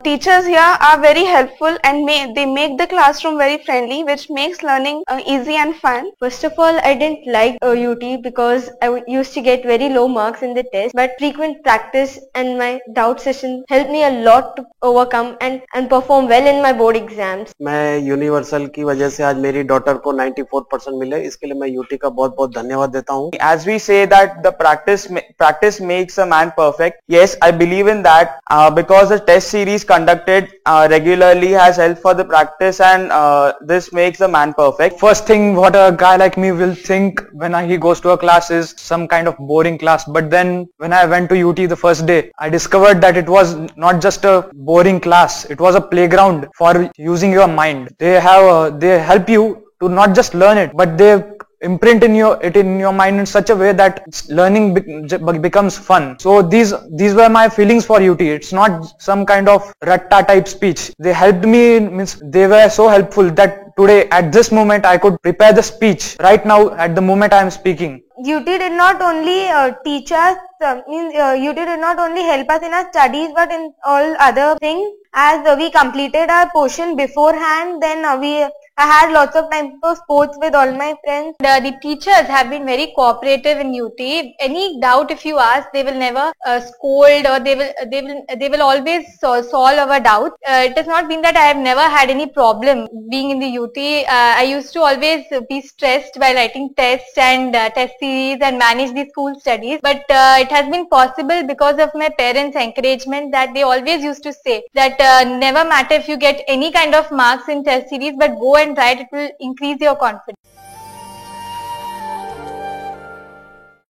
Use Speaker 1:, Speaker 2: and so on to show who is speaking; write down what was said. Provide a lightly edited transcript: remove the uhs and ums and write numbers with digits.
Speaker 1: Teachers here are very helpful and they make the classroom very friendly, which makes learning easy and fun.
Speaker 2: First of all, I didn't like UT because used to get very low marks in the test, but frequent practice and my doubt session helped me a lot to overcome and perform well in my board exams.
Speaker 3: मैं universal की वजह से आज मेरी daughter को 94% मिले, इसके लिए मैं यूटी का बहुत बहुत धन्यवाद देता हूँ.
Speaker 4: As we say that the practice makes a man perfect. Yes, I believe in that because the test series conducted regularly has helped for the practice, and this makes a man perfect.
Speaker 5: First thing what a guy like me will think when he goes to a class is some kind of boring class, but then when I went to UT the first day, I discovered that it was not just a boring class, it was a playground for using your mind. They help you to not just learn it, but they imprint in your mind in such a way that learning becomes fun. So these were my feelings for UT. It's not some kind of ratta type speech. They helped me, means they were so helpful that today at this moment I could prepare the speech right now at the moment I am speaking.
Speaker 2: UT did not only teach us, UT did not only help us in our studies, but in all other things. As we completed our portion beforehand, then I had lots of time for sports with all my friends.
Speaker 6: The teachers have been very cooperative in UT. Any doubt if you ask, they will never scold, or they will always solve our doubt. It has not been that I have never had any problem being in the UT. I used to always be stressed by writing tests and test series and manage the school studies. But it has been possible because of my parents' encouragement, that they always used to say that never matter if you get any kind of marks in test series, but go and write, it will increase your confidence.